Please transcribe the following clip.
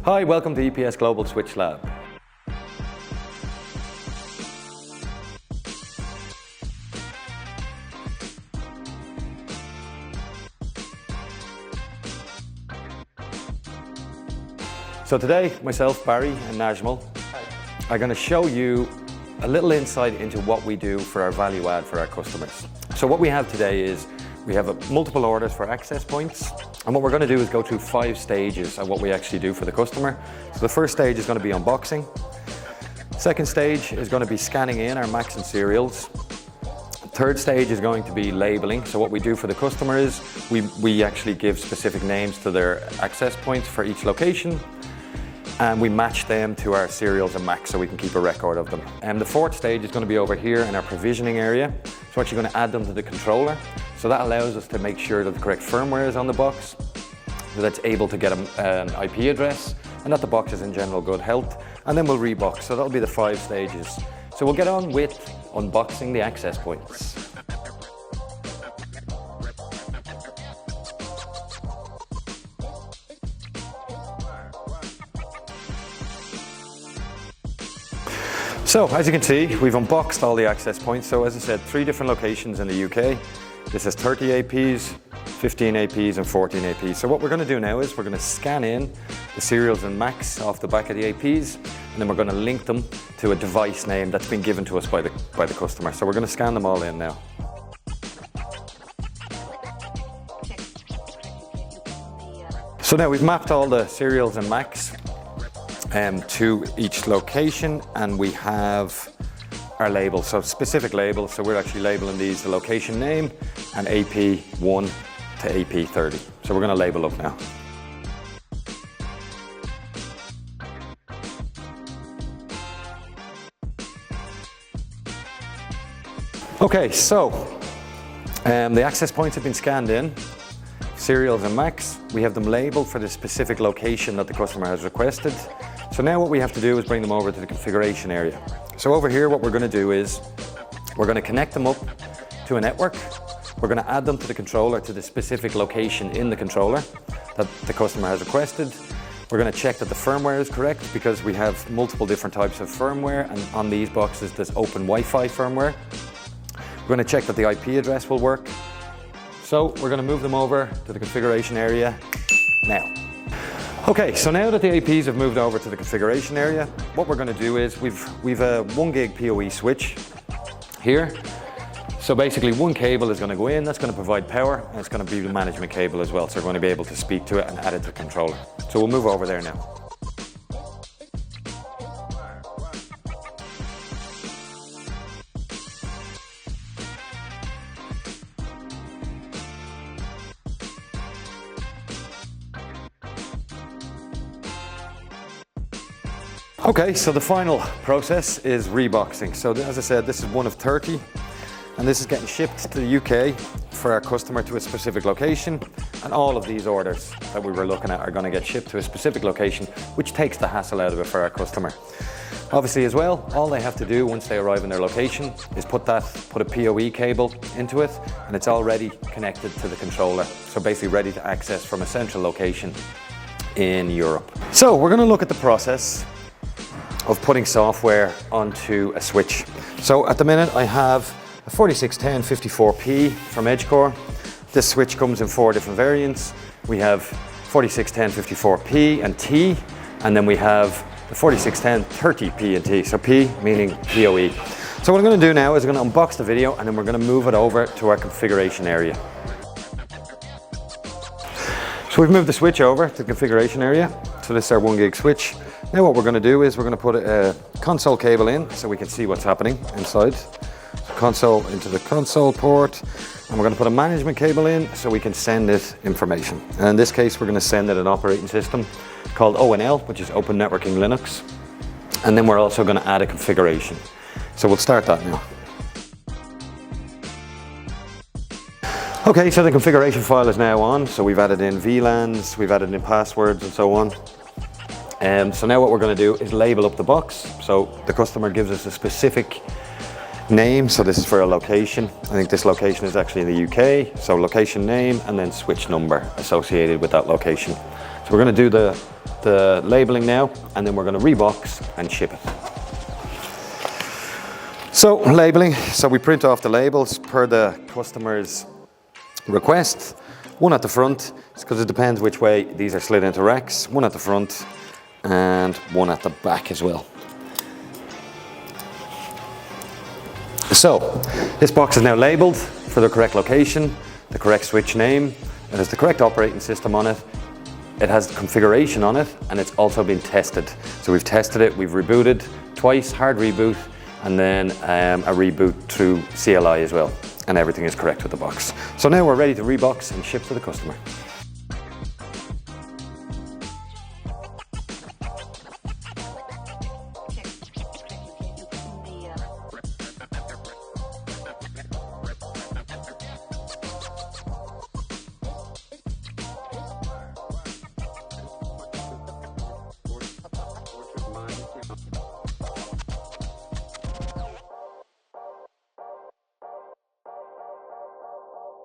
Hi, welcome to EPS Global SwitchLab. So today, myself, Barry and Najmul, are going to show you a little insight into what we do for our value add for our customers. So what we have today is we have multiple orders for access points, and what we're going to do is go through 5 stages of what we actually do for the customer. So the first stage is going to be unboxing. Second stage is going to be scanning in our Macs and serials. Third stage is going to be labeling. So what we do for the customer is we actually give specific names to their access points for each location, and we match them to our serials and Macs so we can keep a record of them. And the fourth stage is going to be over here in our provisioning area. So we're actually going to add them to the controller. So that allows us to make sure that the correct firmware is on the box, so that's able to get an IP address, and that the box is in general good health. And then we'll rebox. So that'll be the 5 stages. So we'll get on with unboxing the access points. So as you can see, we've unboxed all the access points. So as I said, 3 different locations in the UK. This is 30 APs, 15 APs and 14 APs. So what we're going to do now is we're going to scan in the serials and Macs off the back of the APs, and then we're going to link them to a device name that's been given to us by the customer. So we're going to scan them all in now. So now we've mapped all the serials and Macs to each location, and we have our labels, so specific labels. So we're actually labeling these the location name and AP1 to AP30. So we're going to label up now. Okay, so the access points have been scanned in. Serials and Macs, we have them labeled for the specific location that the customer has requested. So now what we have to do is bring them over to the configuration area. So over here what we're going to do is we're going to connect them up to a network. We're going to add them to the controller to the specific location in the controller that the customer has requested. We're going to check that the firmware is correct, because we have multiple different types of firmware, and on these boxes there's open Wi-Fi firmware. We're going to check that the IP address will work. So we're going to move them over to the configuration area now. Okay, so now that the APs have moved over to the configuration area, what we're going to do is we've a 1 gig PoE switch here. So basically 1 cable is going to go in, that's going to provide power, and it's going to be the management cable as well. So we're going to be able to speak to it and add it to the controller. So we'll move over there now. Okay, so the final process is reboxing. So as I said, this is one of 30, and this is getting shipped to the UK for our customer to a specific location, and all of these orders that we were looking at are going to get shipped to a specific location, which takes the hassle out of it for our customer. Obviously as well, all they have to do once they arrive in their location is put a PoE cable into it, and it's already connected to the controller. So basically ready to access from a central location in Europe. So we're going to look at the process of putting software onto a switch. So at the minute I have a 4610-54P from Edgecore. This switch comes in 4 different variants. We have 4610-54P and T, and then we have the 4610-30P and T, so P meaning PoE. So what I'm going to do now is I'm going to unbox the video, and then we're going to move it over to our configuration area. So we've moved the switch over to the configuration area. So this is our 1 gig switch. Now what we're going to do is we're going to put a console cable in so we can see what's happening inside. So console into the console port, and we're going to put a management cable in so we can send it information. And in this case we're going to send it an operating system called ONL, which is Open Networking Linux. And then we're also going to add a configuration. So we'll start that now. Okay, so the configuration file is now on. So we've added in VLANs, we've added in passwords and so on. So now what we're going to do is label up the box. So the customer gives us a specific name. So this is for a location. I think this location is actually in the UK. So location name and then switch number associated with that location. So we're going to do the the labeling now, and then we're going to rebox and ship it. So labeling, so we print off the labels per the customer's request. One at the front, because it depends which way these are slid into racks. One at the front and one at the back as well. So this box is now labeled for the correct location, the correct switch name. It has the correct operating system on it. It has the configuration on it, and it's also been tested. So we've tested it, we've rebooted twice, hard reboot, and then a reboot through CLI as well. And everything is correct with the box. So now we're ready to rebox and ship to the customer.